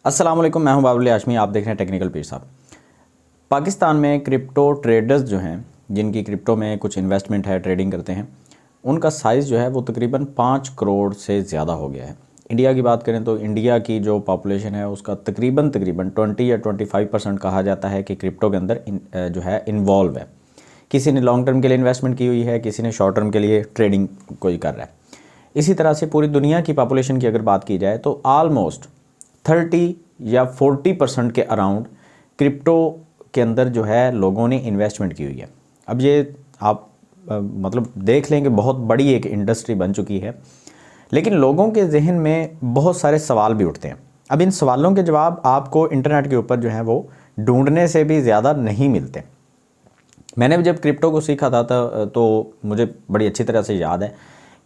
अस्सलाम वालेकुम, मैं हूं बाबुल हाशमी। आप देख रहे हैं टेक्निकल पीर साहब। पाकिस्तान में क्रिप्टो ट्रेडर्स जो हैं, जिनकी क्रिप्टो में कुछ इन्वेस्टमेंट है, ट्रेडिंग करते हैं, उनका साइज़ जो है वो तकरीबन 5 करोड़ से ज़्यादा हो गया है। इंडिया की बात करें तो इंडिया की जो पॉपुलेशन है उसका तकरीबन 20 या 25% कहा जाता है कि क्रिप्टो के अंदर जो है इन्वॉल्व है। किसी ने लॉन्ग टर्म के लिए इन्वेस्टमेंट की हुई है, किसी ने शॉर्ट टर्म के लिए ट्रेडिंग कोई कर रहा है। इसी तरह से पूरी दुनिया की पॉपुलेशन की अगर बात की जाए तो ऑलमोस्ट 30 या 40% के अराउंड क्रिप्टो के अंदर जो है लोगों ने इन्वेस्टमेंट की हुई है। अब ये आप मतलब देख लें कि बहुत बड़ी एक इंडस्ट्री बन चुकी है, लेकिन लोगों के जहन में बहुत सारे सवाल भी उठते हैं। अब इन सवालों के जवाब आपको इंटरनेट के ऊपर जो है वो ढूंढने से भी ज़्यादा नहीं मिलते। मैंने जब क्रिप्टो को सीखा था तो मुझे बड़ी अच्छी तरह से याद है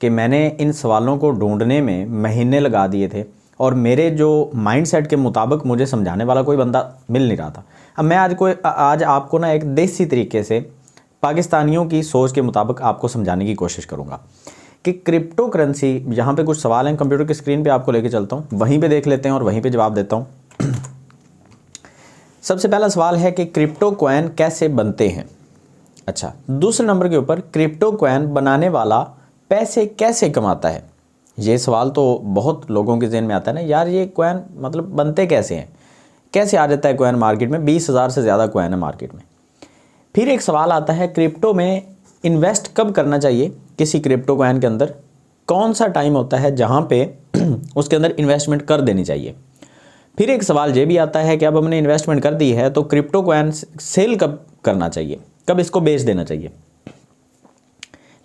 कि मैंने इन सवालों को ढूंढने में महीने लगा दिए थे और मेरे जो माइंडसेट के मुताबिक मुझे समझाने वाला कोई बंदा मिल नहीं रहा था। अब मैं आज आपको ना एक देसी तरीके से पाकिस्तानियों की सोच के मुताबिक आपको समझाने की कोशिश करूंगा कि क्रिप्टो करेंसी, यहाँ पे कुछ सवाल हैं, कंप्यूटर की स्क्रीन पे आपको लेके चलता हूँ, वहीं पे देख लेते हैं और वहीं पे जवाब देता हूँ। सबसे पहला सवाल है कि क्रिप्टो कॉइन कैसे बनते हैं। अच्छा, दूसरे नंबर के ऊपर क्रिप्टो कॉइन बनाने वाला पैसे कैसे कमाता है। ये सवाल तो बहुत लोगों के जहन में आता है ना, यार ये कॉइन मतलब बनते कैसे हैं, कैसे आ जाता है कॉइन मार्केट में। 20,000 से ज़्यादा कॉइन है मार्केट में। फिर एक सवाल आता है क्रिप्टो में इन्वेस्ट कब करना चाहिए, किसी क्रिप्टो कॉइन के अंदर कौन सा टाइम होता है जहाँ पे उसके अंदर इन्वेस्टमेंट कर देनी चाहिए। फिर एक सवाल ये भी आता है कि अब हमने इन्वेस्टमेंट कर दी है तो क्रिप्टो कॉइन सेल कब करना चाहिए, कब इसको बेच देना चाहिए।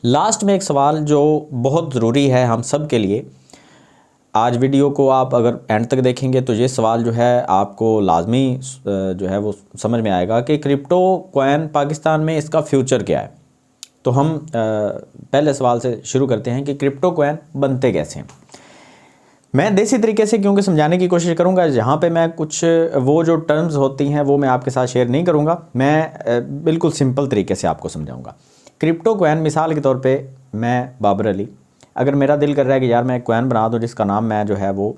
लास्ट में एक सवाल जो बहुत ज़रूरी है हम सब के लिए, आज वीडियो को आप अगर एंड तक देखेंगे तो ये सवाल जो है आपको लाजमी जो है वो समझ में आएगा कि क्रिप्टो कॉइन पाकिस्तान में इसका फ्यूचर क्या है। तो हम पहले सवाल से शुरू करते हैं कि क्रिप्टो कॉइन बनते कैसे हैं। मैं देसी तरीके से क्योंकि समझाने की कोशिश करूंगा, जहाँ पे मैं कुछ वो जो टर्म्स होती हैं वो मैं आपके साथ शेयर नहीं करूंगा, मैं बिल्कुल सिंपल तरीके से आपको समझाऊंगा। क्रिप्टो कॉइन मिसाल के तौर पे मैं बाबर अली, अगर मेरा दिल कर रहा है कि यार मैं एक कॉइन बना दूँ जिसका नाम मैं जो है वो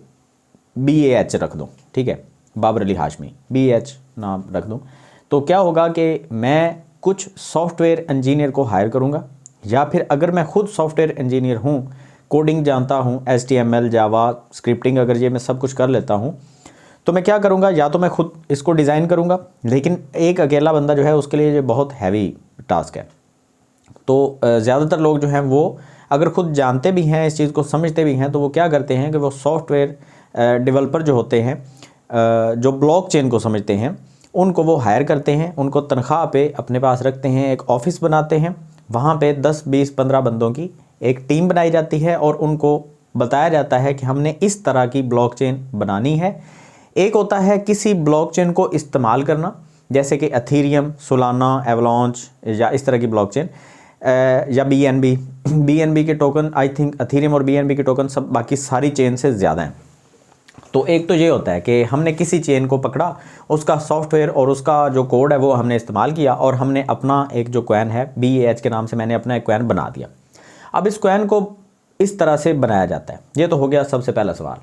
BAH रख दूँ, ठीक है, बाबर अली हाशमी BAH नाम रख दूँ, तो क्या होगा कि मैं कुछ सॉफ्टवेयर इंजीनियर को हायर करूँगा, या फिर अगर मैं खुद सॉफ्टवेयर इंजीनियर हूँ, कोडिंग जानता हूँ, HTML जावा स्क्रिप्टिंग अगर ये मैं सब कुछ कर लेता हूँ, तो मैं क्या करूँगा, या तो मैं खुद इसको डिज़ाइन करूँगा, लेकिन एक अकेला बंदा जो है उसके लिए ये बहुत हैवी टास्क है। तो ज़्यादातर लोग जो हैं वो अगर खुद जानते भी हैं, इस चीज़ को समझते भी हैं, तो वो क्या करते हैं कि वो सॉफ्टवेयर डेवलपर जो होते हैं, जो ब्लॉकचेन को समझते हैं, उनको वो हायर करते हैं, उनको तनख्वाह पे अपने पास रखते हैं, एक ऑफ़िस बनाते हैं, वहाँ पे 10, 20, 15 बंदों की एक टीम बनाई जाती है और उनको बताया जाता है कि हमने इस तरह की ब्लॉकचेन बनानी है। एक होता है किसी ब्लॉकचेन को इस्तेमाल करना, जैसे कि एथेरियम, सोलाना, एवलांच या इस तरह की ब्लॉकचेन, या BNB के टोकन, आई थिंक एथेरियम और BNB के टोकन सब बाकी सारी चेन से ज़्यादा हैं। तो एक तो ये होता है कि हमने किसी चेन को पकड़ा, उसका सॉफ्टवेयर और उसका जो कोड है वो हमने इस्तेमाल किया और हमने अपना एक जो कॉइन है BAH के नाम से मैंने अपना एक कॉइन बना दिया। अब इस कॉइन को इस तरह से बनाया जाता है। ये तो हो गया सबसे पहला सवाल।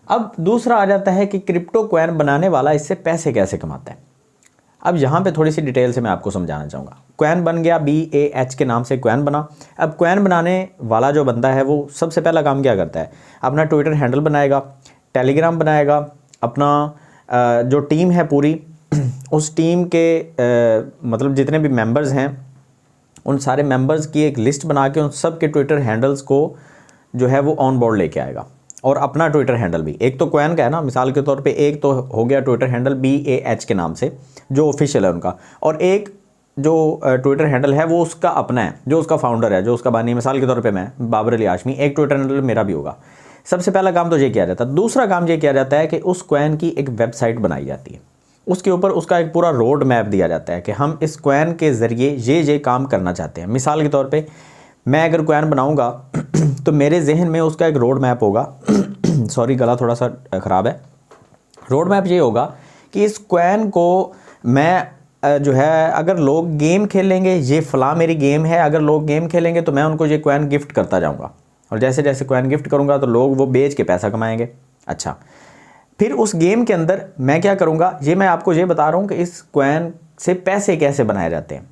अब दूसरा आ जाता है कि क्रिप्टो कॉइन बनाने वाला इससे पैसे कैसे कमाता है। अब यहाँ पे थोड़ी सी डिटेल से मैं आपको समझाना चाहूँगा। कॉइन बन गया, BAH के नाम से कॉइन बना। अब कॉइन बनाने वाला जो बंदा है वो सबसे पहला काम क्या करता है, अपना ट्विटर हैंडल बनाएगा, टेलीग्राम बनाएगा, अपना जो टीम है पूरी उस टीम के मतलब जितने भी मेंबर्स हैं उन सारे मेंबर्स की एक लिस्ट बना के उन सब के ट्विटर हैंडल्स को जो है वो ऑन बोर्ड लेके आएगा, और अपना ट्विटर हैंडल भी, एक तो कॉइन का है ना, मिसाल के तौर पे एक तो हो गया ट्विटर हैंडल BAH के नाम से जो ऑफिशियल है उनका, और एक जो ट्विटर हैंडल है वो उसका अपना है, जो उसका फाउंडर है, जो उसका बानी, मिसाल के तौर पे मैं बाबर अली हाशमी, एक ट्विटर हैंडल मेरा भी होगा। सबसे पहला काम तो ये किया जाता है। दूसरा काम ये किया जाता है कि उस कॉइन की एक वेबसाइट बनाई जाती है, उसके ऊपर उसका एक पूरा रोड मैप दिया जाता है कि हम इस कॉइन के ज़रिए ये काम करना चाहते हैं। मिसाल के तौर पे मैं अगर कॉइन बनाऊंगा तो मेरे जहन में उसका एक रोड मैप होगा सॉरी, गला थोड़ा सा ख़राब है। रोड मैप ये होगा कि इस कॉइन को मैं जो है, अगर लोग गेम खेलेंगे, ये फ़लाँ मेरी गेम है, अगर लोग गेम खेलेंगे तो मैं उनको ये कॉइन गिफ्ट करता जाऊँगा, और जैसे जैसे कॉइन गिफ्ट करूँगा तो लोग वो बेच के पैसा कमाएंगे। अच्छा, फिर उस गेम के अंदर मैं क्या करूँगा, ये मैं आपको ये बता रहा हूँ कि इस कॉइन से पैसे कैसे बनाए जाते हैं।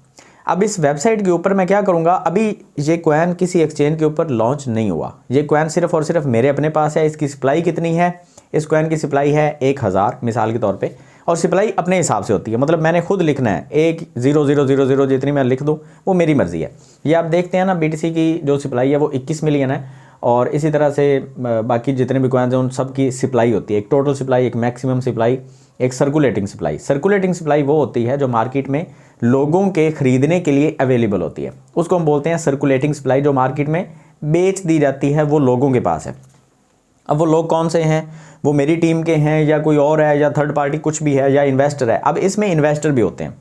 अब इस वेबसाइट के ऊपर मैं क्या करूँगा, अभी ये कॉइन किसी एक्सचेंज के ऊपर लॉन्च नहीं हुआ, ये कॉइन सिर्फ और सिर्फ मेरे अपने पास है। इसकी सप्लाई कितनी है, इस कॉइन की सप्लाई है 1000 मिसाल के तौर पे, और सप्लाई अपने हिसाब से होती है, मतलब मैंने खुद लिखना है 1,0,0,0,0 जितनी मैं लिख दूँ वो मेरी मर्ज़ी है। ये आप देखते हैं ना BTC की जो सप्लाई है वो 21 मिलियन है, और इसी तरह से बाकी जितने भी कॉइन्स हैं उन सब की सप्लाई होती है, एक टोटल सप्लाई, एक मैक्सिमम सप्लाई, एक सर्कुलेटिंग सप्लाई। सर्कुलेटिंग सप्लाई वो होती है जो मार्केट में लोगों के ख़रीदने के लिए अवेलेबल होती है, उसको हम बोलते हैं सर्कुलेटिंग सप्लाई, जो मार्केट में बेच दी जाती है वो लोगों के पास है। अब वो लोग कौन से हैं, वो मेरी टीम के हैं या कोई और है या थर्ड पार्टी कुछ भी है या इन्वेस्टर है। अब इसमें इन्वेस्टर भी होते हैं।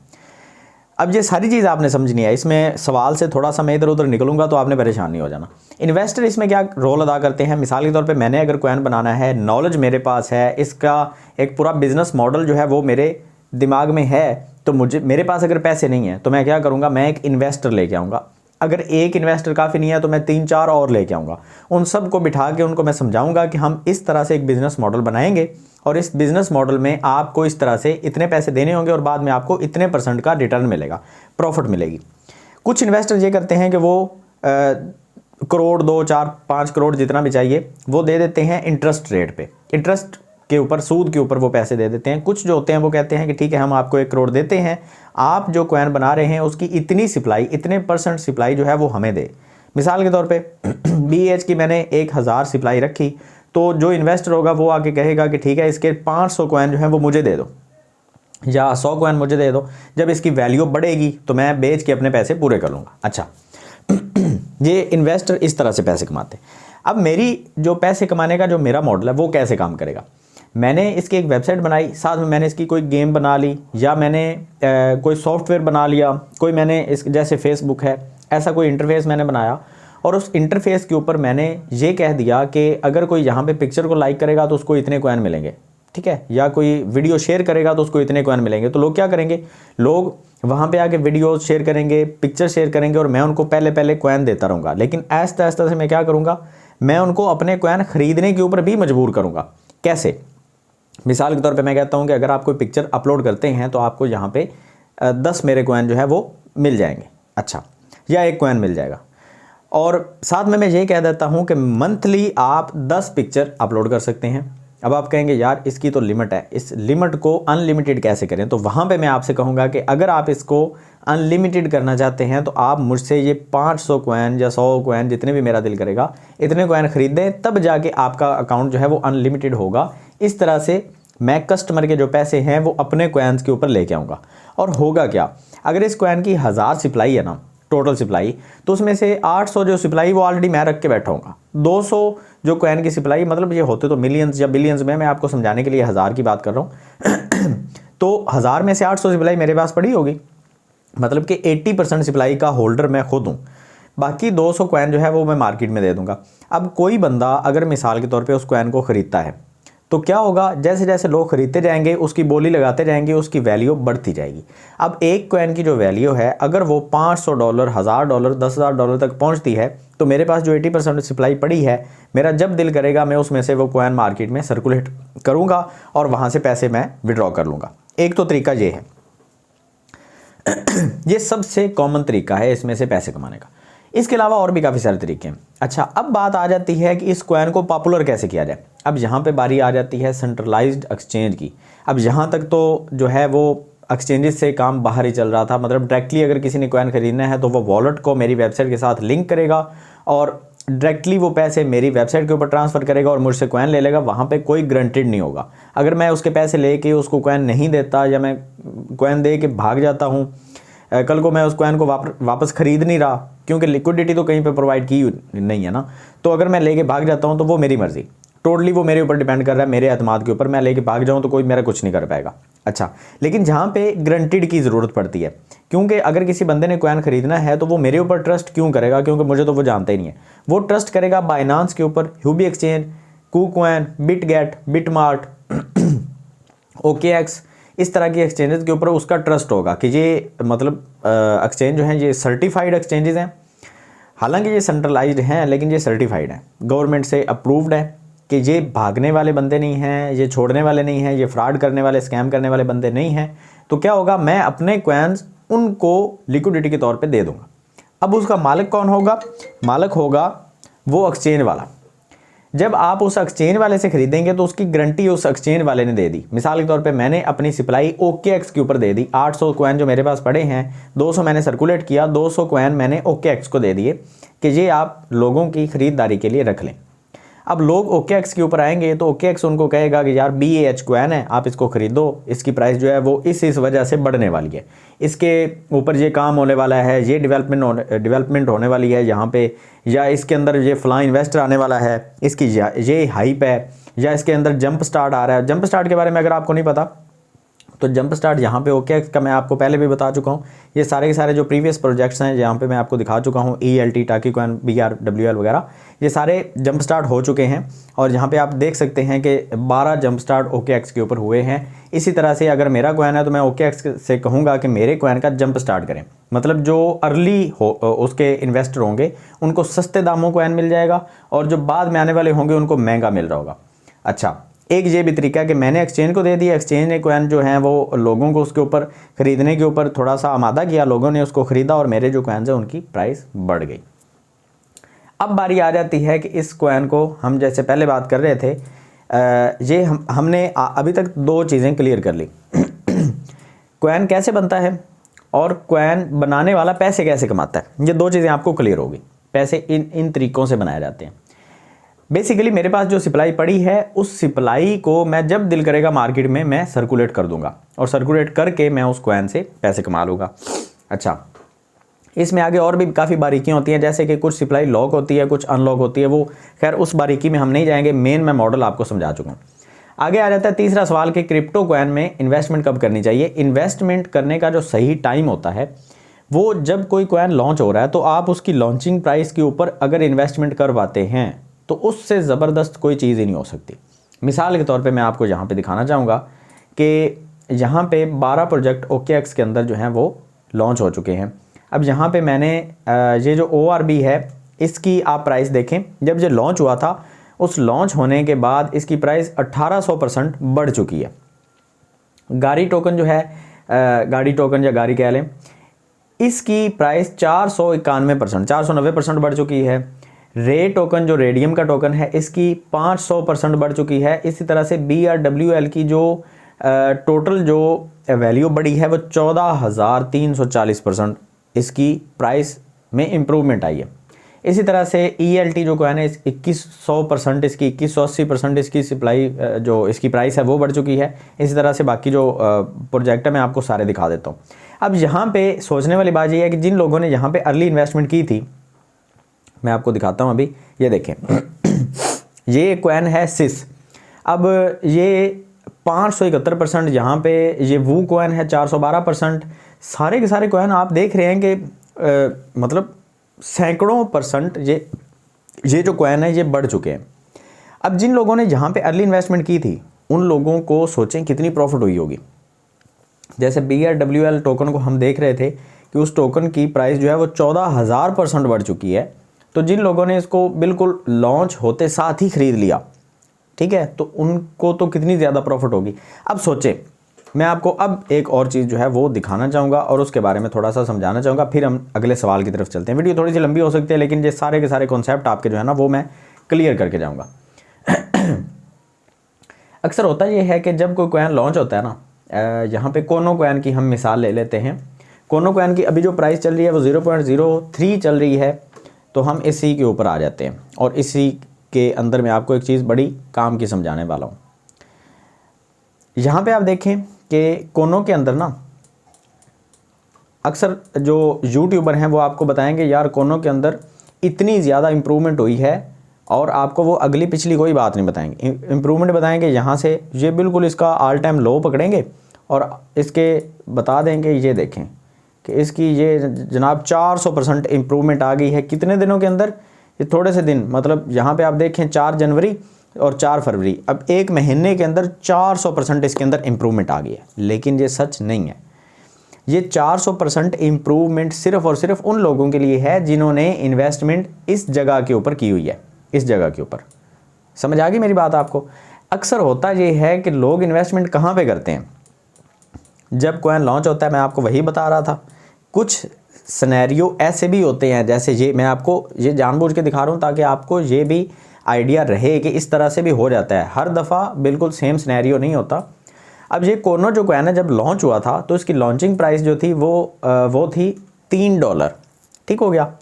अब ये सारी चीज़ आपने समझनी है, इसमें सवाल से थोड़ा सा मैं इधर उधर निकलूंगा तो आपने परेशान नहीं हो जाना। इन्वेस्टर इसमें क्या रोल अदा करते हैं, मिसाल के तौर पे मैंने अगर कॉइन बनाना है, नॉलेज मेरे पास है, इसका एक पूरा बिजनेस मॉडल जो है वो मेरे दिमाग में है, तो मेरे पास अगर पैसे नहीं है तो मैं क्या करूँगा, मैं एक इन्वेस्टर लेके आऊँगा। अगर एक इन्वेस्टर काफ़ी नहीं है तो मैं 3-4 और लेके आऊँगा। उन सब को बिठा के उनको मैं समझाऊँगा कि हम इस तरह से एक बिज़नेस मॉडल बनाएंगे और इस बिज़नेस मॉडल में आपको इस तरह से इतने पैसे देने होंगे और बाद में आपको इतने % का रिटर्न मिलेगा, प्रॉफिट मिलेगी। कुछ इन्वेस्टर ये करते हैं कि वो करोड़ 2, 4, 5 करोड़ जितना भी चाहिए वो दे देते हैं इंटरेस्ट रेट पे, इंटरेस्ट के ऊपर, सूद के ऊपर वो पैसे दे देते हैं। कुछ जो होते हैं वो कहते हैं कि ठीक है हम आपको 1 करोड़ देते हैं, आप जो कॉइन बना रहे हैं उसकी इतनी सप्लाई, इतने % सप्लाई जो है वो हमें दे। मिसाल के तौर पे BH की मैंने 1000 सप्लाई रखी, तो जो इन्वेस्टर होगा वो आके कहेगा कि ठीक है इसके 500 कॉइन जो है वो मुझे दे दो या 100 कॉइन मुझे दे दो। जब इसकी वैल्यू बढ़ेगी तो मैं बेच के अपने पैसे पूरे कर लूँगा। अच्छा ये इन्वेस्टर इस तरह से पैसे कमाते हैं। अब मेरी जो पैसे कमाने का जो मेरा मॉडल है वो कैसे काम करेगा, मैंने इसकी एक वेबसाइट बनाई, साथ में मैंने इसकी कोई गेम बना ली या मैंने कोई सॉफ्टवेयर बना लिया, कोई मैंने इस जैसे फेसबुक है ऐसा कोई इंटरफेस मैंने बनाया, और उस इंटरफेस के ऊपर मैंने ये कह दिया कि अगर कोई यहाँ पे पिक्चर को लाइक करेगा तो उसको इतने कॉइन मिलेंगे, ठीक है, या कोई वीडियो शेयर करेगा तो उसको इतने कॉइन मिलेंगे। तो लोग क्या करेंगे, लोग वहाँ पे आके वीडियो शेयर करेंगे, पिक्चर शेयर करेंगे और मैं उनको पहले कॉइन देता रहूँगा। लेकिन आहिस्ता आहिस्ता से मैं क्या करूँगा, मैं उनको अपने कॉइन ख़रीदने के ऊपर भी मजबूर करूँगा। कैसे, मिसाल के तौर पे मैं कहता हूँ कि अगर आप कोई पिक्चर अपलोड करते हैं तो आपको यहाँ पे 10 मेरे कॉइन जो है वो मिल जाएंगे, अच्छा, या 1 कॉइन मिल जाएगा। और साथ में मैं ये कह देता हूँ कि मंथली आप 10 पिक्चर अपलोड कर सकते हैं। अब आप कहेंगे यार इसकी तो लिमिट है, इस लिमिट को अनलिमिटेड कैसे करें, तो वहाँ पे मैं आपसे कहूँगा कि अगर आप इसको अनलिमिटेड करना चाहते हैं तो आप मुझसे ये 500 कॉइन या 100 कॉइन जितने भी मेरा दिल करेगा इतने कॉइन ख़रीदें, तब जाके आपका अकाउंट जो है वो अनलिमिटेड होगा। इस तरह से मैं कस्टमर के जो पैसे हैं वो अपने कॉइन्स के ऊपर लेके आऊँगा। और होगा क्या, अगर इस कॉइन की 1000 सप्लाई है ना, टोटल सप्लाई, तो उसमें से 800 जो सप्लाई वो ऑलरेडी मैं रख के बैठा हूँगा। 200 जो कॉइन की सप्लाई, मतलब ये होते तो मिलियंस या बिलियंस में, मैं आपको समझाने के लिए 1000 की बात कर रहा हूँ तो 1000 में से 800 सप्लाई मेरे पास पड़ी होगी, मतलब कि 80% सप्लाई का होल्डर मैं खुद हूँ। बाकी 200 कॉइन जो है वो मैं मार्केट में दे दूँगा। अब कोई बंदा अगर मिसाल के तौर पर उस कॉइन को ख़रीदता है तो क्या होगा, जैसे जैसे लोग खरीदते जाएंगे उसकी बोली लगाते जाएंगे, उसकी वैल्यू बढ़ती जाएगी। अब एक कॉइन की जो वैल्यू है अगर वो $500, $1000, $10,000 तक पहुंचती है तो मेरे पास जो 80% सप्लाई पड़ी है, मेरा जब दिल करेगा मैं उसमें से वो कॉइन मार्केट में सर्कुलेट करूंगा और वहां से पैसे मैं विड्रॉ कर लूँगा। एक तो तरीका ये है ये सबसे कॉमन तरीका है इसमें से पैसे कमाने का। इसके अलावा और भी काफ़ी सारे तरीके हैं। अच्छा, अब बात आ जाती है कि इस कॉइन को पॉपुलर कैसे किया जाए। अब यहाँ पे बारी आ जाती है सेंट्रलाइज्ड एक्सचेंज की। अब यहाँ तक तो जो है वो एक्सचेंजेस से काम बाहर ही चल रहा था, मतलब डायरेक्टली अगर किसी ने कॉइन खरीदना है तो वो वॉलेट को मेरी वेबसाइट के साथ लिंक करेगा और डायरेक्टली वो पैसे मेरी वेबसाइट के ऊपर ट्रांसफ़र करेगा और मुझसे कॉइन ले लेगा। वहाँ पे कोई गारंटेड नहीं होगा। अगर मैं उसके पैसे लेके उसको कॉइन नहीं देता या मैं कॉइन दे के भाग जाता हूँ, कल को मैं उस कॉइन को वापस ख़रीद नहीं रहा क्योंकि लिक्विडिटी तो कहीं पे प्रोवाइड की नहीं है ना, तो अगर मैं लेके भाग जाता हूँ तो वो मेरी मर्ज़ी, टोटली वो मेरे ऊपर डिपेंड कर रहा है, मेरे एतमाद के ऊपर। मैं लेके भाग जाऊँ तो कोई मेरा कुछ नहीं कर पाएगा। अच्छा, लेकिन जहाँ पे गारंटीड की ज़रूरत पड़ती है, क्योंकि अगर किसी बंदे ने कॉइन ख़रीदना है तो वो मेरे ऊपर ट्रस्ट क्यों करेगा, क्योंकि मुझे तो वो जानता ही नहीं है। वो ट्रस्ट करेगा बाइनांस के ऊपर, Huobi exchange, KuCoin, Bitget, BitMart, OKX, इस तरह की एक्सचेंजेस के ऊपर उसका ट्रस्ट होगा कि ये मतलब एक्सचेंज जो हैं ये सर्टिफाइड एक्सचेंजेस हैं। हालांकि ये सेंट्रलाइज्ड हैं लेकिन ये सर्टिफाइड हैं, गवर्नमेंट से अप्रूव्ड है, कि ये भागने वाले बंदे नहीं हैं, ये छोड़ने वाले नहीं हैं, ये फ्रॉड करने वाले, स्कैम करने वाले बंदे नहीं हैं, तो क्या होगा, मैं अपने कॉइन्स उनको लिक्विडिटी के तौर पे दे दूंगा। अब उसका मालिक कौन होगा? मालिक होगा वो एक्सचेंज वाला। जब आप उस एक्सचेंज वाले से खरीदेंगे तो उसकी गारंटी उस एक्सचेंज वाले ने दे दी। मिसाल के तौर पे मैंने अपनी सप्लाई OKX के ऊपर दे दी, 800 कॉइन जो मेरे पास पड़े हैं, 200 मैंने सर्कुलेट किया, 200 कॉइन मैंने OKX को दे दिए कि ये आप लोगों की ख़रीदारी के लिए रख लें। अब लोग OKX के ऊपर आएंगे तो OKX उनको कहेगा कि यार BAH कॉइन है, आप इसको ख़रीदो, इसकी प्राइस जो है वो इस वजह से बढ़ने वाली है, इसके ऊपर ये काम होने वाला है, ये डेवलपमेंट होने वाली है यहाँ पे, या इसके अंदर ये फ़लाँ इन्वेस्टर आने वाला है, इसकी ये हाइप है, या इसके अंदर जंप स्टार्ट आ रहा है। जंप स्टार्ट के बारे में अगर आपको नहीं पता तो जंप स्टार्ट यहाँ पे OKX का मैं आपको पहले भी बता चुका हूँ। ये सारे के सारे जो प्रीवियस प्रोजेक्ट्स हैं यहाँ पे मैं आपको दिखा चुका हूँ, ELT, टाकी कॉइन, BRWL वगैरह, ये सारे जंप स्टार्ट हो चुके हैं। और यहाँ पे आप देख सकते हैं कि 12 जंप स्टार्ट OKX के ऊपर हुए हैं। इसी तरह से अगर मेरा कॉइन है तो मैं OKX से कहूँगा कि मेरे कॉइन का जंप स्टार्ट करें, मतलब जो अर्ली हो उसके इन्वेस्टर होंगे उनको सस्ते दामों कॉइन मिल जाएगा, और जो बाद में आने वाले होंगे उनको महंगा मिल रहा होगा। अच्छा, एक ये भी तरीका है कि मैंने एक्सचेंज को दे दिया, एक्सचेंज ने कॉइन जो हैं वो लोगों को उसके ऊपर ख़रीदने के ऊपर थोड़ा सा आमादा किया, लोगों ने उसको ख़रीदा और मेरे जो कॉइन्स हैं उनकी प्राइस बढ़ गई। अब बारी आ जाती है कि इस कॉइन को हम जैसे पहले बात कर रहे थे, ये हमने अभी तक दो चीज़ें क्लियर कर ली। कॉइन कैसे बनता है और कॉइन बनाने वाला पैसे कैसे कमाता है, ये दो चीज़ें आपको क्लियर होगी। पैसे इन तरीक़ों से बनाए जाते हैं। बेसिकली मेरे पास जो सप्लाई पड़ी है उस सप्लाई को मैं जब दिल करेगा मार्केट में मैं सर्कुलेट कर दूंगा, और सर्कुलेट करके मैं उस कॉइन से पैसे कमा लूँगा। अच्छा, इसमें आगे और भी काफ़ी बारीकियाँ होती हैं, जैसे कि कुछ सप्लाई लॉक होती है, कुछ अनलॉक होती है, वो खैर उस बारीकी में हम नहीं जाएंगे, मेन मैं मॉडल आपको समझा चुका हूँ। आगे आ जाता है तीसरा सवाल कि क्रिप्टो कॉइन में इन्वेस्टमेंट कब करनी चाहिए। इन्वेस्टमेंट करने का जो सही टाइम होता है वो जब कोई कॉइन लॉन्च हो रहा है, तो आप उसकी लॉन्चिंग प्राइस के ऊपर अगर इन्वेस्टमेंट करवाते हैं तो उससे ज़बरदस्त कोई चीज़ ही नहीं हो सकती। मिसाल के तौर पे मैं आपको यहाँ पे दिखाना चाहूँगा कि यहाँ पे 12 प्रोजेक्ट OKX के अंदर जो हैं वो लॉन्च हो चुके हैं। अब यहाँ पे मैंने ये जो ORB है इसकी आप प्राइस देखें, जब ये लॉन्च हुआ था उस लॉन्च होने के बाद इसकी प्राइस 1800% बढ़ चुकी है। गाड़ी टोकन जो है, गाड़ी टोकन या गाड़ी कह लें, इसकी प्राइस 491% बढ़ चुकी है। रे टोकन जो रेडियम का टोकन है इसकी 500% बढ़ चुकी है। इसी तरह से BRWL की जो टोटल जो वैल्यू बढ़ी है वो 14,340% इसकी प्राइस में इम्प्रूवमेंट आई है। इसी तरह से ELT जो कॉइन है 2100%, इसकी 2180% इसकी सप्लाई जो इसकी प्राइस है वो बढ़ चुकी है। इसी तरह से बाकी जो प्रोजेक्ट है मैं आपको सारे दिखा देता हूँ। अब यहाँ पे सोचने वाली बात ये है कि जिन लोगों ने यहाँ पे अर्ली इन्वेस्टमेंट की थी, मैं आपको दिखाता हूँ अभी, ये देखें ये कॉइन है SIS। अब ये 571% यहाँ पे ये वो कॉइन है 412%। सारे के सारे कॉइन आप देख रहे हैं कि मतलब सैकड़ों % ये जो कॉइन है ये बढ़ चुके हैं। अब जिन लोगों ने यहाँ पे अर्ली इन्वेस्टमेंट की थी उन लोगों को सोचें कितनी प्रॉफिट हुई होगी। जैसे BRWL टोकन को हम देख रहे थे कि उस टोकन की प्राइस जो है वो 14,000% बढ़ चुकी है। तो जिन लोगों ने इसको बिल्कुल लॉन्च होते साथ ही ख़रीद लिया, ठीक है, तो उनको तो कितनी ज़्यादा प्रॉफिट होगी। अब सोचें, मैं आपको अब एक और चीज़ जो है वो दिखाना चाहूँगा और उसके बारे में थोड़ा सा समझाना चाहूँगा, फिर हम अगले सवाल की तरफ चलते हैं। वीडियो थोड़ी सी लंबी हो सकती है लेकिन ये सारे के सारे कॉन्सेप्ट आपके जो है ना वो मैं क्लियर करके जाऊँगा। अक्सर होता ये है कि जब कोई कॉइन लॉन्च होता है ना, यहाँ पे कोनो कॉइन की हम मिसाल ले लेते हैं। कोनो कॉइन की अभी जो प्राइस चल रही है वो 0.03 चल रही है, तो हम इसी के ऊपर आ जाते हैं और इसी के अंदर मैं आपको एक चीज़ बड़ी काम की समझाने वाला हूँ। यहाँ पे आप देखें कि कोनो के अंदर ना अक्सर जो यूट्यूबर हैं वो आपको बताएंगे यार कोनो के अंदर इतनी ज़्यादा इम्प्रूवमेंट हुई है, और आपको वो अगली पिछली कोई बात नहीं बताएंगे, इम्प्रूवमेंट बताएंगे यहाँ से ये बिल्कुल इसका ऑल टाइम लो पकड़ेंगे और इसके बता देंगे ये देखें कि इसकी ये जनाब 400% इम्प्रूवमेंट आ गई है। कितने दिनों के अंदर? ये थोड़े से दिन, मतलब यहाँ पे आप देखें 4 जनवरी और 4 फरवरी, अब एक महीने के अंदर 400% इसके अंदर इम्प्रूवमेंट आ गई है। लेकिन ये सच नहीं है। ये 400% इम्प्रूवमेंट सिर्फ़ और सिर्फ उन लोगों के लिए है जिन्होंने इन्वेस्टमेंट इस जगह के ऊपर की हुई है, इस जगह के ऊपर, समझ आ गई मेरी बात आपको। अक्सर होता ये है कि लोग इन्वेस्टमेंट कहाँ पे करते हैं, जब कॉइन लॉन्च होता है। मैं आपको वही बता रहा था, कुछ सिनेरियो ऐसे भी होते हैं, जैसे ये मैं आपको ये जानबूझ के दिखा रहा हूँ ताकि आपको ये भी आइडिया रहे कि इस तरह से भी हो जाता है। हर दफ़ा बिल्कुल सेम सिनेरियो नहीं होता। अब ये कोनो जो कॉइन है जब लॉन्च हुआ था तो इसकी लॉन्चिंग प्राइस जो थी वो थी $3, ठीक हो गया।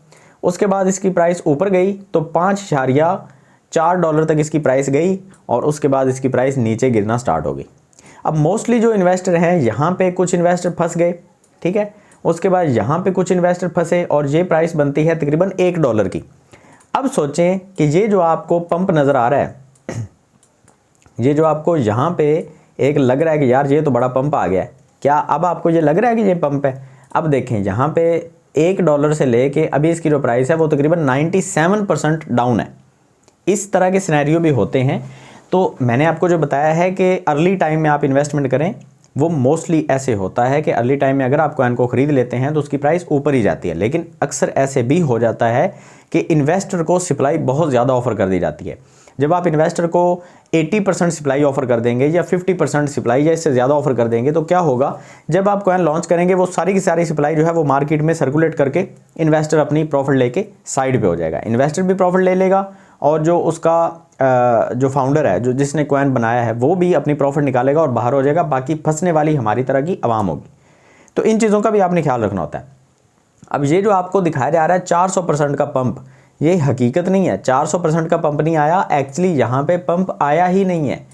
उसके बाद इसकी प्राइस ऊपर गई तो $5.4 तक इसकी प्राइस गई और उसके बाद इसकी प्राइस नीचे गिरना स्टार्ट हो गई। अब मोस्टली जो इन्वेस्टर हैं यहाँ पे कुछ इन्वेस्टर फंस गए, ठीक है। उसके बाद यहाँ पे कुछ इन्वेस्टर फंसे और ये प्राइस बनती है तकरीबन $1 की। अब सोचें कि ये जो आपको पंप नज़र आ रहा है, ये जो आपको यहाँ पे एक लग रहा है कि यार ये तो बड़ा पंप आ गया है, क्या अब आपको ये लग रहा है कि ये पंप है? अब देखें यहाँ पे $1 से लेके अभी इसकी जो प्राइस है वो तकरीबन 97% डाउन है। इस तरह के सिनेरियो भी होते हैं। तो मैंने आपको जो बताया है कि अर्ली टाइम में आप इन्वेस्टमेंट करें, वो मोस्टली ऐसे होता है कि अर्ली टाइम में अगर आप कॉइन को ख़रीद लेते हैं तो उसकी प्राइस ऊपर ही जाती है। लेकिन अक्सर ऐसे भी हो जाता है कि इन्वेस्टर को सप्लाई बहुत ज़्यादा ऑफ़र कर दी जाती है। जब आप इन्वेस्टर को 80% सप्लाई ऑफ़र कर देंगे या 50% सप्लाई या इससे ज़्यादा ऑफ़र कर देंगे तो क्या होगा, जब आप कॉइन लॉन्च करेंगे वो सारी की सारी सप्लाई जो है वो मार्केट में सर्कुलेट करके इन्वेस्टर अपनी प्रॉफिट लेके साइड पे हो जाएगा। इन्वेस्टर भी प्रॉफिट ले लेगा और जो उसका जो फाउंडर है, जो जिसने कॉइन बनाया है, वो भी अपनी प्रॉफिट निकालेगा और बाहर हो जाएगा। बाकी फंसने वाली हमारी तरह की आवाम होगी। तो इन चीज़ों का भी आपने ख्याल रखना होता है। अब ये जो आपको दिखाया जा रहा है 400% का पंप, ये हकीकत नहीं है। 400% का पंप नहीं आया, एक्चुअली यहाँ पे पंप आया ही नहीं है।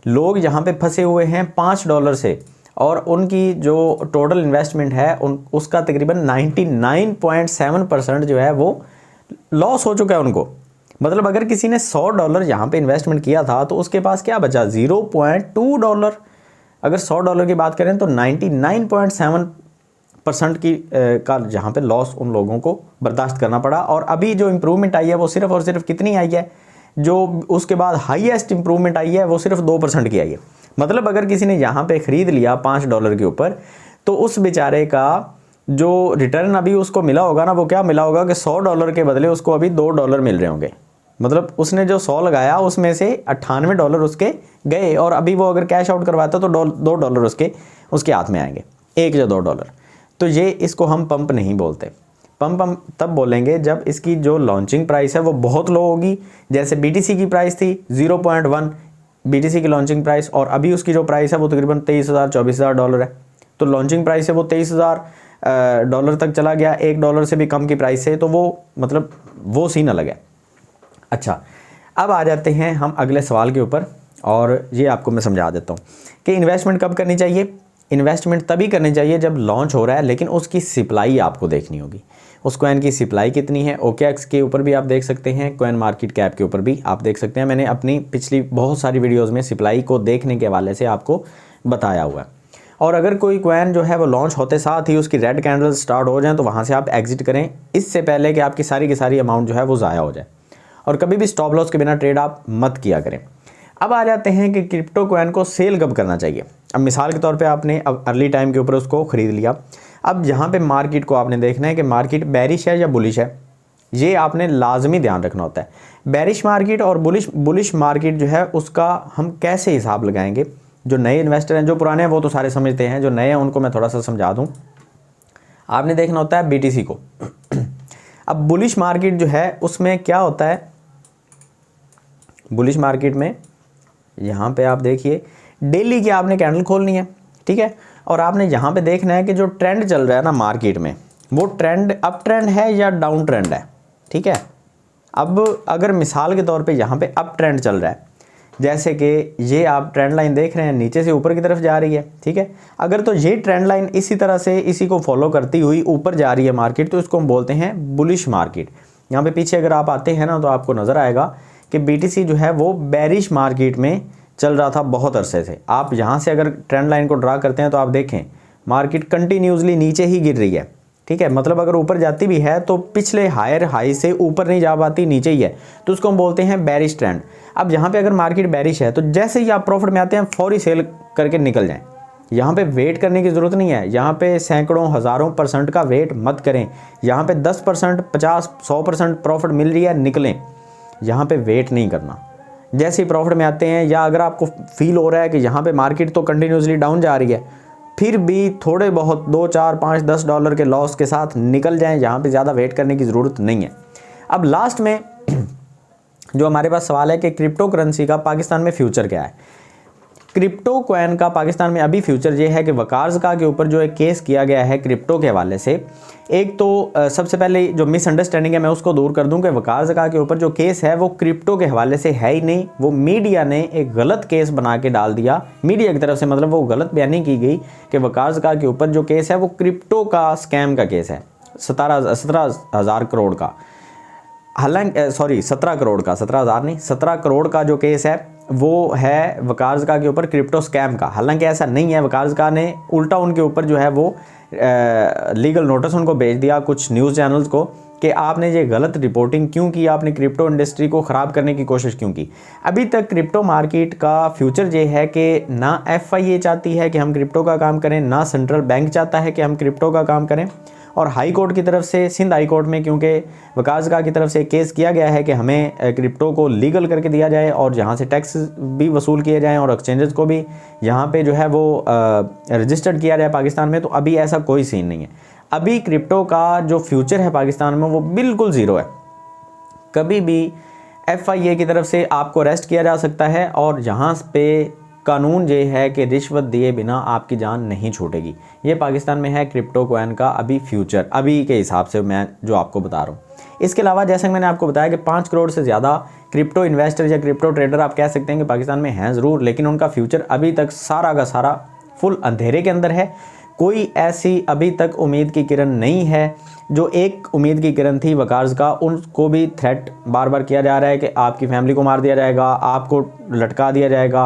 लोग यहाँ पे फंसे हुए हैं $5 से और उनकी जो टोटल इन्वेस्टमेंट है उसका तकरीबन 99.7% जो है वो लॉस हो चुका है उनको। मतलब अगर किसी ने $100 यहाँ पे इन्वेस्टमेंट किया था तो उसके पास क्या बचा, $0.2। अगर $100 की बात करें तो 99.7% की का जहाँ पे लॉस उन लोगों को बर्दाश्त करना पड़ा। और अभी जो इम्प्रूवमेंट आई है वो सिर्फ और सिर्फ कितनी आई है, जो उसके बाद हाईएस्ट इम्प्रूवमेंट आई है वो सिर्फ 2% की आई है। मतलब अगर किसी ने यहाँ पे ख़रीद लिया $5 के ऊपर तो उस बेचारे का जो रिटर्न अभी उसको मिला होगा ना, वो क्या मिला होगा कि $100 के बदले उसको अभी $2 मिल रहे होंगे। मतलब उसने जो 100 लगाया उसमें से $98 उसके गए और अभी वो अगर कैश आउट करवाता तो $2 उसके हाथ में आएंगे, $1 या $2। तो ये इसको हम पंप नहीं बोलते। पंप हम तब बोलेंगे जब इसकी जो लॉन्चिंग प्राइस है वो बहुत लो होगी। जैसे BTC की प्राइस थी 0.1 BTC की लॉन्चिंग प्राइस, और अभी उसकी जो प्राइस है वो तकरीबन $23,000-24,000 है। तो लॉन्चिंग प्राइस है वो $23,000 तक चला गया, $1 से भी कम की प्राइस है। तो वो मतलब वो सीन अलग है। अच्छा, अब आ जाते हैं हम अगले सवाल के ऊपर और ये आपको मैं समझा देता हूँ कि इन्वेस्टमेंट कब करनी चाहिए। इन्वेस्टमेंट तभी करनी चाहिए जब लॉन्च हो रहा है, लेकिन उसकी सप्लाई आपको देखनी होगी। उस कॉइन की सप्लाई कितनी है, OKX के ऊपर भी आप देख सकते हैं, कॉइन मार्केट कैप के ऊपर भी आप देख सकते हैं। मैंने अपनी पिछली बहुत सारी वीडियोज़ में सप्लाई को देखने के हवाले से आपको बताया हुआ है। और अगर कोई कॉइन जो है वो लॉन्च होते साथ ही उसकी रेड कैंडल्स स्टार्ट हो जाएँ तो वहाँ से आप एग्जिट करें, इससे पहले कि आपकी सारी की सारी अमाउंट जो है वो ज़ाया हो जाए। और कभी भी स्टॉप लॉस के बिना ट्रेड आप मत किया करें। अब आ जाते हैं कि क्रिप्टो कॉइन को सेल कब करना चाहिए। अब मिसाल के तौर पे आपने अब अर्ली टाइम के ऊपर उसको ख़रीद लिया। अब यहाँ पे मार्केट को आपने देखना है कि मार्केट बेरिश है या बुलिश है, ये आपने लाजमी ध्यान रखना होता है। बेरिश मार्केट और बुलिश मार्केट जो है उसका हम कैसे हिसाब लगाएंगे। जो नए इन्वेस्टर हैं, जो पुराने हैं वो तो सारे समझते हैं, जो नए हैं उनको मैं थोड़ा सा समझा दूँ। आपने देखना होता है BTC को। अब बुलिश मार्केट जो है उसमें क्या होता है, बुलिश मार्केट में यहाँ पे आप देखिए डेली की आपने कैंडल खोलनी है, ठीक है। और आपने यहाँ पे देखना है कि जो ट्रेंड चल रहा है ना मार्केट में, वो ट्रेंड अप ट्रेंड है या डाउन ट्रेंड है, ठीक है। अब अगर मिसाल के तौर पे यहाँ पे अप ट्रेंड चल रहा है, जैसे कि ये आप ट्रेंड लाइन देख रहे हैं नीचे से ऊपर की तरफ जा रही है, ठीक है। अगर तो ये ट्रेंड लाइन इसी तरह से इसी को फॉलो करती हुई ऊपर जा रही है मार्केट, तो इसको हम बोलते हैं बुलिश मार्केट। यहाँ पे पीछे अगर आप आते हैं ना तो आपको नज़र आएगा कि BTC जो है वो बेरिश मार्केट में चल रहा था बहुत अरसे से। आप यहाँ से अगर ट्रेंड लाइन को ड्रा करते हैं तो आप देखें मार्केट कंटिन्यूसली नीचे ही गिर रही है, ठीक है। मतलब अगर ऊपर जाती भी है तो पिछले हायर हाई से ऊपर नहीं जा पाती, नीचे ही है, तो उसको हम बोलते हैं बेरिश ट्रेंड। अब यहाँ पे अगर मार्केट बेरिश है तो जैसे ही आप प्रॉफिट में आते हैं फौरी सेल करके निकल जाएं। यहाँ पे वेट करने की ज़रूरत नहीं है। यहाँ पे सैकड़ों हज़ारों % का वेट मत करें। यहाँ पे 10%, 50, 100% प्रॉफिट मिल रही है, निकलें। यहाँ पे वेट नहीं करना। जैसे ही प्रॉफिट में आते हैं, या अगर आपको फील हो रहा है कि यहाँ पे मार्केट तो कंटिन्यूसली डाउन जा रही है, फिर भी थोड़े बहुत 2, 4, 5, $10 के लॉस के साथ निकल जाएं, यहाँ पे ज़्यादा वेट करने की ज़रूरत नहीं है। अब लास्ट में जो हमारे पास सवाल है कि क्रिप्टो करेंसी का पाकिस्तान में फ्यूचर क्या है। क्रिप्टो कॉइन का पाकिस्तान में अभी फ्यूचर ये है कि वकार्ज़का के ऊपर जो एक केस किया गया है क्रिप्टो के हवाले से, एक तो सबसे पहले जो मिसअंडरस्टैंडिंग है मैं उसको दूर कर दूं कि वकार्ज़का के ऊपर जो केस है वो क्रिप्टो के हवाले से है ही नहीं। वो मीडिया ने एक गलत केस बना के डाल दिया मीडिया की तरफ से, मतलब वो गलत बयानी की गई कि वकार्ज़का के ऊपर जो केस है वो क्रिप्टो का स्कैम का केस है 17,000 करोड़ का। हालांकि 17 करोड़ का, 17,000 नहीं, 17 करोड़ का जो केस है वो है वकार्ज़का के ऊपर क्रिप्टो स्कैम का। हालांकि ऐसा नहीं है, वकार्ज़का ने उल्टा उनके ऊपर जो है वो लीगल नोटिस उनको भेज दिया कुछ न्यूज़ चैनल्स को कि आपने ये गलत रिपोर्टिंग क्यों की, आपने क्रिप्टो इंडस्ट्री को ख़राब करने की कोशिश क्यों की। अभी तक क्रिप्टो मार्केट का फ्यूचर ये है कि ना FIA चाहती है कि हम क्रिप्टो का काम करें, ना सेंट्रल बैंक चाहता है कि हम क्रिप्टो का काम करें, और हाई कोर्ट की तरफ से, सिंध हाई कोर्ट में क्योंकि वकार्ज़का की तरफ से केस किया गया है कि हमें क्रिप्टो को लीगल करके दिया जाए और यहाँ से टैक्स भी वसूल किए जाएँ और एक्सचेंजेस को भी यहाँ पे जो है वो रजिस्टर्ड किया जाए पाकिस्तान में। तो अभी ऐसा कोई सीन नहीं है। अभी क्रिप्टो का जो फ्यूचर है पाकिस्तान में वो बिल्कुल ज़ीरो है। कभी भी FIA की तरफ से आपको अरेस्ट किया जा सकता है और यहाँ पे कानून ये है कि रिश्वत दिए बिना आपकी जान नहीं छूटेगी। ये पाकिस्तान में है क्रिप्टो कॉइन का अभी फ्यूचर, अभी के हिसाब से मैं जो आपको बता रहा हूँ। इसके अलावा जैसे मैंने आपको बताया कि 5 करोड़ से ज़्यादा क्रिप्टो इन्वेस्टर या क्रिप्टो ट्रेडर आप कह सकते हैं कि पाकिस्तान में हैं ज़रूर, लेकिन उनका फ्यूचर अभी तक सारा का सारा फुल अंधेरे के अंदर है। कोई ऐसी अभी तक उम्मीद की किरण नहीं है। जो एक उम्मीद की किरण थी वकार्ज़का, उनको भी थ्रेट बार बार किया जा रहा है कि आपकी फैमिली को मार दिया जाएगा, आपको लटका दिया जाएगा,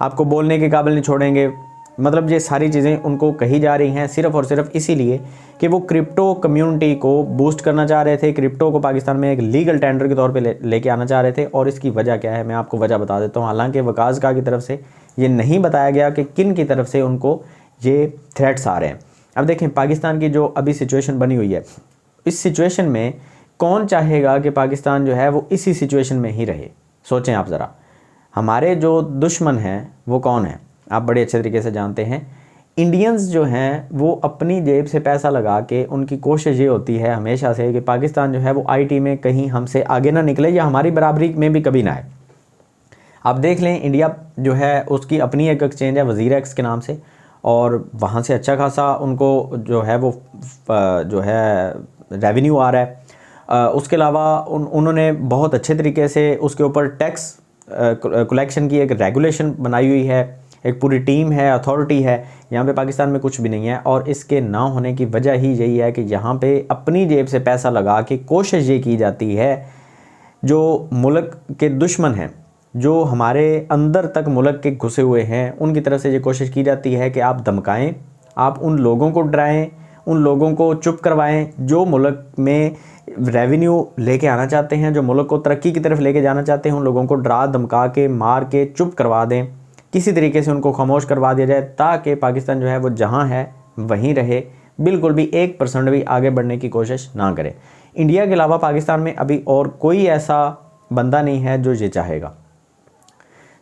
आपको बोलने के काबिल नहीं छोड़ेंगे। मतलब ये सारी चीज़ें उनको कही जा रही हैं सिर्फ़ और सिर्फ इसीलिए कि वो क्रिप्टो कम्युनिटी को बूस्ट करना चाह रहे थे, क्रिप्टो को पाकिस्तान में एक लीगल टेंडर के तौर पे लेके आना चाह रहे थे। और इसकी वजह क्या है मैं आपको वजह बता देता हूँ। हालांकि वकार्ज़का की तरफ से ये नहीं बताया गया कि किन की तरफ से उनको ये थ्रेट्स आ रहे हैं। अब देखें पाकिस्तान की जो अभी सिचुएशन बनी हुई है, इस सिचुएशन में कौन चाहेगा कि पाकिस्तान जो है वो इसी सिचुएशन में ही रहे। सोचें आप ज़रा, हमारे जो दुश्मन हैं वो कौन है, आप बड़े अच्छे तरीके से जानते हैं। इंडियंस जो हैं वो अपनी जेब से पैसा लगा के, उनकी कोशिश ये होती है हमेशा से कि पाकिस्तान जो है वो IT में कहीं हमसे आगे ना निकले या हमारी बराबरी में भी कभी ना आए। आप देख लें इंडिया जो है उसकी अपनी एक एक्सचेंज है WazirX के नाम से, और वहाँ से अच्छा खासा उनको जो है वो जो है रेवेन्यू आ रहा है। उसके अलावा उन्होंने बहुत अच्छे तरीके से उसके ऊपर टैक्स कलेक्शन की एक रेगुलेशन बनाई हुई है, एक पूरी टीम है, अथॉरिटी है। यहाँ पे पाकिस्तान में कुछ भी नहीं है, और इसके ना होने की वजह ही यही है कि यहाँ पे अपनी जेब से पैसा लगा के कोशिश ये की जाती है, जो मुल्क के दुश्मन हैं, जो हमारे अंदर तक मुल्क के घुसे हुए हैं, उनकी तरफ से ये कोशिश की जाती है कि आप धमकाएं, आप उन लोगों को डराएं, उन लोगों को चुप करवाएं जो मुल्क में रेवेन्यू लेके आना चाहते हैं, जो मुल्क को तरक्की की तरफ लेके जाना चाहते हैं। उन लोगों को डरा धमका के मार के चुप करवा दें, किसी तरीके से उनको खामोश करवा दिया जाए, ताकि पाकिस्तान जो है वो जहाँ है वहीं रहे, बिल्कुल भी 1% भी आगे बढ़ने की कोशिश ना करे। इंडिया के अलावा पाकिस्तान में अभी और कोई ऐसा बंदा नहीं है जो ये चाहेगा।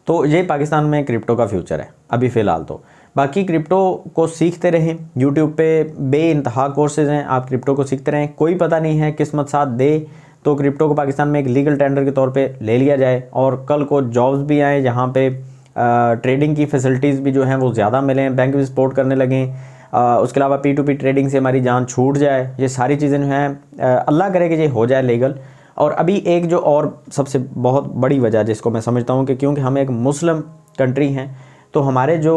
तो ये पाकिस्तान में क्रिप्टो का फ्यूचर है अभी फ़िलहाल। तो बाकी क्रिप्टो को सीखते रहें, यूट्यूब पे बेइंतहा कोर्सेज़ हैं, आप क्रिप्टो को सीखते रहें। कोई पता नहीं है, किस्मत साथ दे तो क्रिप्टो को पाकिस्तान में एक लीगल टेंडर के तौर पे ले लिया जाए, और कल को जॉब्स भी आएँ जहाँ पे ट्रेडिंग की फैसिलिटीज़ भी जो हैं वो ज़्यादा मिलें, बैंक भी सपोर्ट करने लगें। उसके अलावा P2P ट्रेडिंग से हमारी जान छूट जाए। ये सारी चीज़ें जो हैं अल्लाह करे कि ये हो जाए लीगल। और अभी एक जो और सबसे बहुत बड़ी वजह जिसको मैं समझता हूँ कि क्योंकि हम एक मुस्लिम कंट्री हैं, तो हमारे जो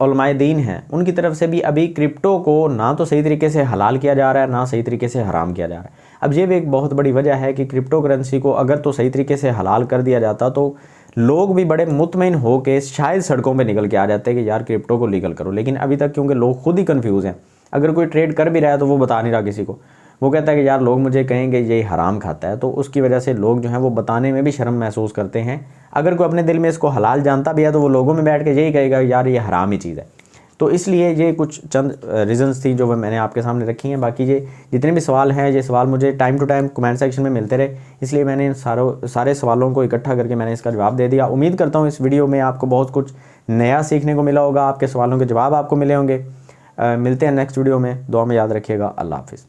उलमाए दीन हैं उनकी तरफ से भी अभी क्रिप्टो को ना तो सही तरीके से हलाल किया जा रहा है, ना सही तरीके से हराम किया जा रहा है। अब ये भी एक बहुत बड़ी वजह है कि क्रिप्टो करेंसी को अगर तो सही तरीके से हलाल कर दिया जाता तो लोग भी बड़े मुतमईन हो के शायद सड़कों पे निकल के आ जाते कि यार क्रिप्टो को लीगल करो। लेकिन अभी तक क्योंकि लोग खुद ही कंफ्यूज हैं, अगर कोई ट्रेड कर भी रहा है तो वो बता नहीं रहा किसी को, वो कहता है कि यार लोग मुझे कहेंगे ये हराम खाता है, तो उसकी वजह से लोग जो हैं वो बताने में भी शर्म महसूस करते हैं। अगर कोई अपने दिल में इसको हलाल जानता भी है तो वो लोगों में बैठ के यही कहेगा यार ये हराम ही चीज़ है। तो इसलिए ये कुछ चंद रीज़न्स थी जो मैंने आपके सामने रखी हैं। बाकी ये जितने भी सवाल हैं, ये सवाल मुझे time to time comment section में मिलते रहे, इसलिए मैंने इन सारे सवालों को इकट्ठा करके मैंने इसका जवाब दे दिया। उम्मीद करता हूँ इस वीडियो में आपको बहुत कुछ नया सीखने को मिला होगा, आपके सवालों के जवाब आपको मिले होंगे। मिलते हैं नेक्स्ट वीडियो में। दुआ में याद रखिएगा। अल्लाह हाफिज़।